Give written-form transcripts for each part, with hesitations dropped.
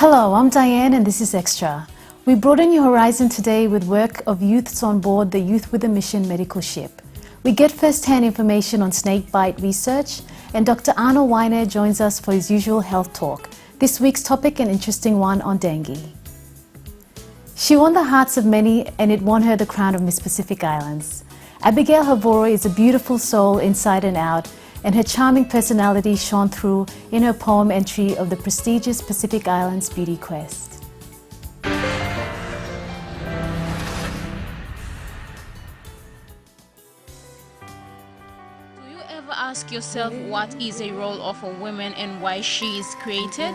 Hello, I'm Diane and this is Extra. We broaden your horizon today with work of youths on board the Youth with a Mission medical ship. We get first-hand information on snakebite research, and Dr. Arnold Weiner joins us for his usual health talk. This week's topic, an interesting one on dengue. She won the hearts of many and it won her the crown of Miss Pacific Islands. Abigail Havoro is a beautiful soul inside and out, and her charming personality shone through in her poem entry of the prestigious Pacific Islands Beauty Quest. Ask yourself, what is a role of a woman and why she is created?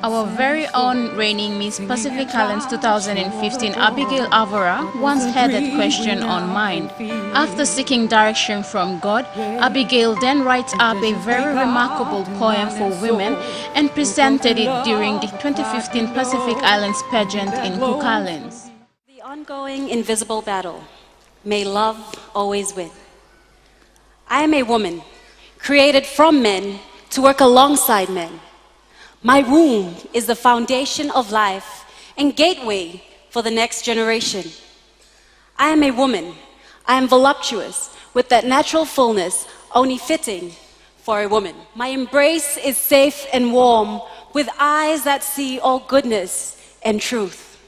Our very own reigning Miss Pacific Islands 2015, Abigail Avora, once had that question on mind. After seeking direction from God, Abigail then writes up a very remarkable poem for women and presented it during the 2015 Pacific Islands pageant in Cook Islands. The ongoing invisible battle, may love always win. I am a woman, created from men to work alongside men. My womb is the foundation of life and gateway for the next generation. I am a woman. I am voluptuous with that natural fullness only fitting for a woman. My embrace is safe and warm with eyes that see all goodness and truth.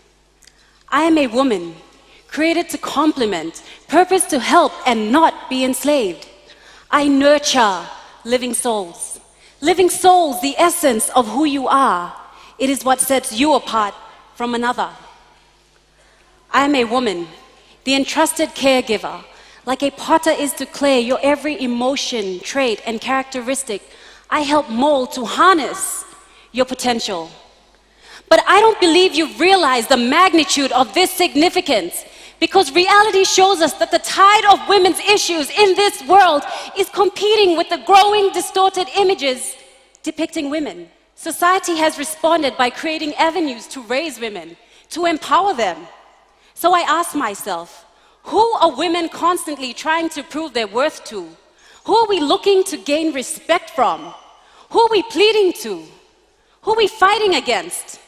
I am a woman, created to complement, purpose to help and not be enslaved. I nurture living souls. Living souls, the essence of who you are. It is what sets you apart from another. I am a woman, the entrusted caregiver. Like a potter is to clay, your every emotion, trait, and characteristic, I help mold to harness your potential. But I don't believe you realize the magnitude of this significance, because reality shows us that the tide of women's issues in this world is competing with the growing distorted images depicting women. Society has responded by creating avenues to raise women, to empower them. So I ask myself, who are women constantly trying to prove their worth to? Who are we looking to gain respect from? Who are we pleading to? Who are we fighting against?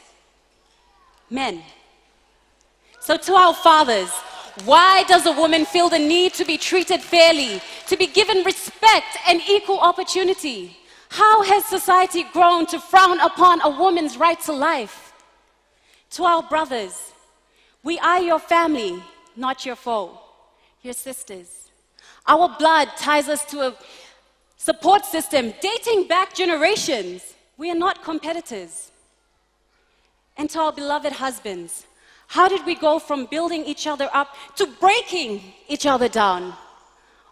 Men. So to our fathers, why does a woman feel the need to be treated fairly, to be given respect and equal opportunity? How has society grown to frown upon a woman's right to life? To our brothers, we are your family, not your foe, your sisters. Our blood ties us to a support system dating back generations. We are not competitors. And to our beloved husbands, how did we go from building each other up to breaking each other down?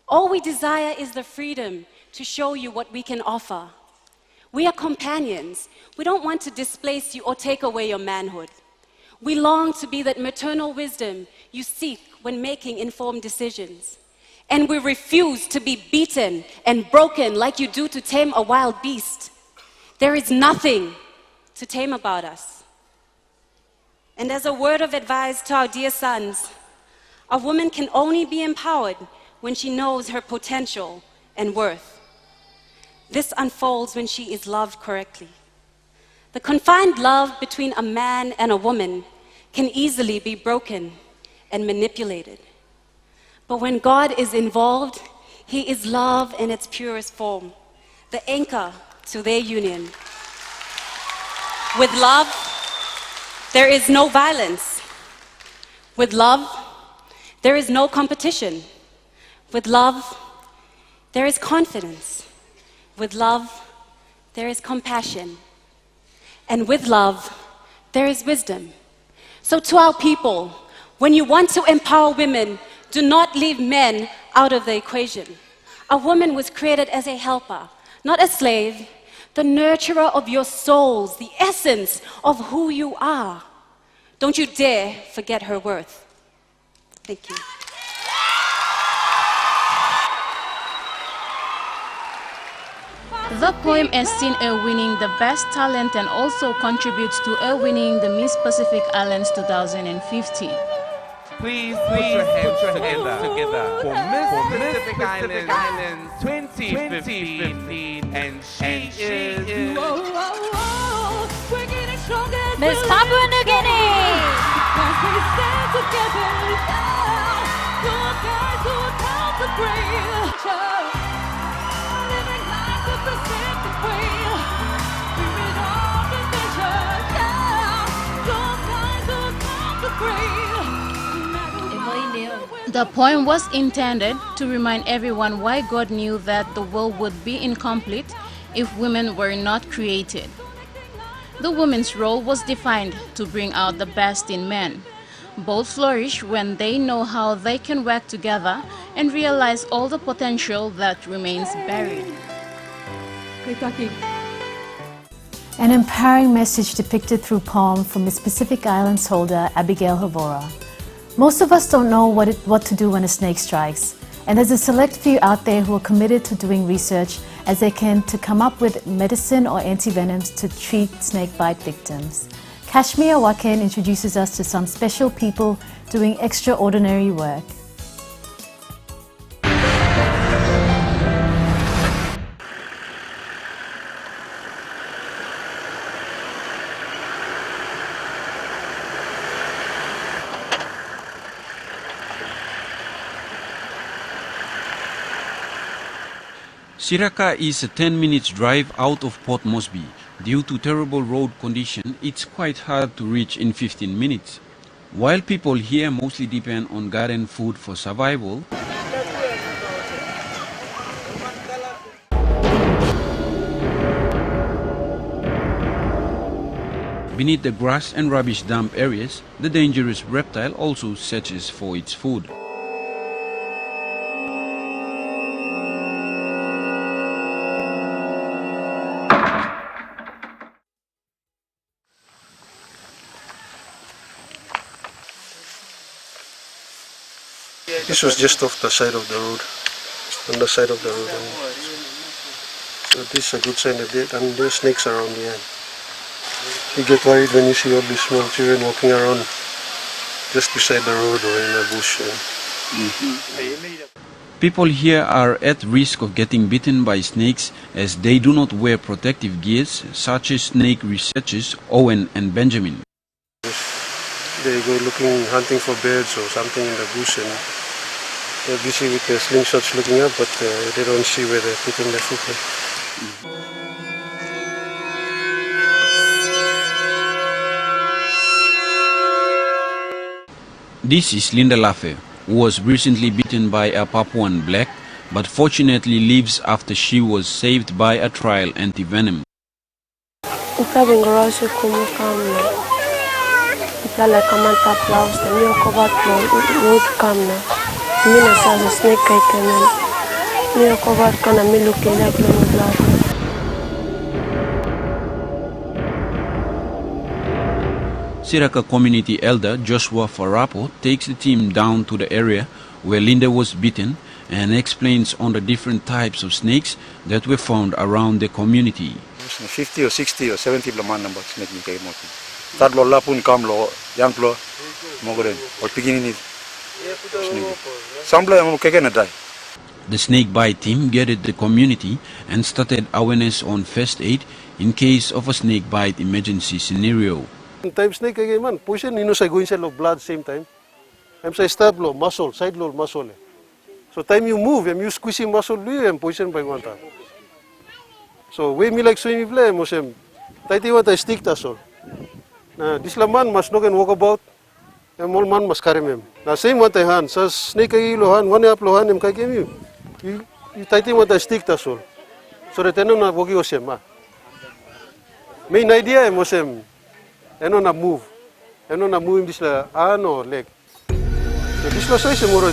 All we desire is the freedom to show you what we can offer. We are companions. We don't want to displace you or take away your manhood. We long to be that maternal wisdom you seek when making informed decisions. And we refuse to be beaten and broken like you do to tame a wild beast. There is nothing to tame about us. And as a word of advice to our dear sons, a woman can only be empowered when she knows her potential and worth. This unfolds when she is loved correctly. The confined love between a man and a woman can easily be broken and manipulated. But when God is involved, He is love in its purest form, the anchor to their union. With love, there is no violence. With love, there is no competition. With love, there is confidence. With love, there is compassion. And with love, there is wisdom. So to our people, when you want to empower women, do not leave men out of the equation. A woman was created as a helper, not a slave, the nurturer of your souls, the essence of who you are. Don't you dare forget her worth. Thank you. The poem has seen her winning the Best Talent and also contributes to her winning the Miss Pacific Islands 2015. Please put your hands together for Miss Pacific Islands 2015, and she is... We're getting Miss Papua New Guinea. The poem was intended to remind everyone why God knew that the world would be incomplete if women were not created. The woman's role was defined to bring out the best in men. Both flourish when they know how they can work together and realize all the potential that remains buried. An empowering message depicted through poem from Miss Pacific Islands holder Abigail Havora. Most of us don't know what to do when a snake strikes, and there's a select few out there who are committed to doing research as they can to come up with medicine or antivenoms to treat snake bite victims. Kashmir Waken introduces us to some special people doing extraordinary work. Siraka is a 10-minute drive out of Port Moresby. Due to terrible road condition, it's quite hard to reach in 15 minutes. While people here mostly depend on garden food for survival, beneath the grass and rubbish dump areas, the dangerous reptile also searches for its food. This was just off the side of the road, on the side of the road. So this is a good sign that there's snakes around here. You get worried when you see all these small children walking around just beside the road or in a bush. People here are at risk of getting bitten by snakes as they do not wear protective gears, such as snake researchers Owen and Benjamin. They go hunting for birds or something in the bush, and they're busy with their slingshots looking up, but they don't see where they're putting their food. This is Linda Laffe, who was recently bitten by a Papuan black, but fortunately lives after she was saved by a trial anti-venom. Siraka community elder Joshua Farapo takes the team down to the area where Linda was bitten and explains on the different types of snakes that were found around the community. 50 or 60 or 70 blaman number snake ni kay mo. Tatlo la pun kam lo yang lo mo goren or piginin snake. Sambla mo kay na die. The snake bite team gathered the community and started awareness on first aid in case of a snake bite emergency scenario. Time snake again man, poison ino sa go inside of blood same time. I'm say stab lo muscle, side lo muscle. So time you move, you squeeze muscle, you poison by one time. So we me like swim play, mosem. Taiti what I stick tasol. Na this man must not walk about. All man must carry him. Na same what I hand, so snake ay lohan, one up lohan em kay game you. You taiti what I stick tasol. So the tenon na wogi osem ma. Main idea em mosem. Eno na move in this la ano leg. So this la size mo ro.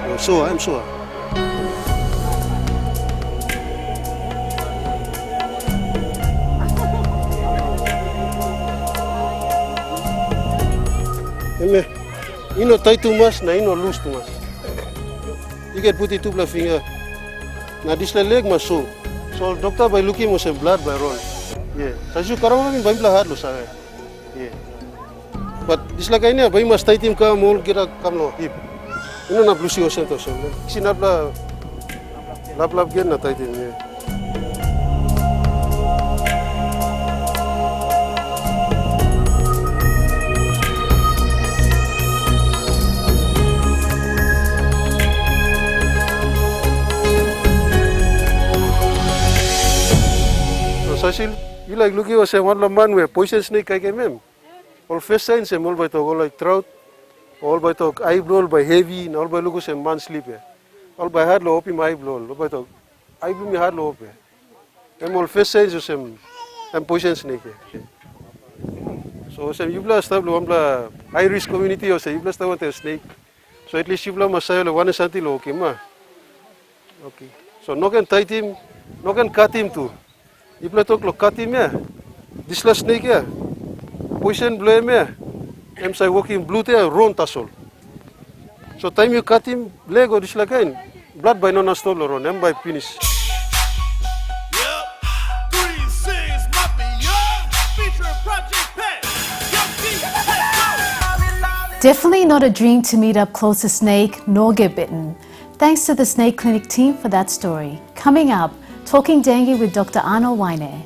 I'm sure. Ino tie too much, na ino loose too much. You can put it two finger. Na this la leg mas so. So doctor by looking mo some blood by roll. Yeah. Sasu karang namin by hard lo sa. Yeah. But this la kanya by mas tie team ka mol gira kamlo hip. Ino na blusi o sento so. Sinabla lap gen na tie team. Yeah. sasil, you like looking at one man where poison snake I came in. All first signs all by talk all like trout, all by talk eye blow by heavy, and all by look at man sleep. All by hard low open my blow, all by talk eye blow me hard low open. And all first signs of some poison snake. So some you blast up one high risk community or say you blast out a snake. So at least you blast masaya one is anti low, okay. So no can tie him, no can cut him too. If you talk cut him, this last snake, poison blame, I'm say walking blue there, run tassel. So time you cut him, leg or this like blood by non stole or run, by finish. Definitely not a dream to meet up close to snake nor get bitten. Thanks to the Snake Clinic team for that story. Coming up, Talking Dengue with Dr. Arnold Waine.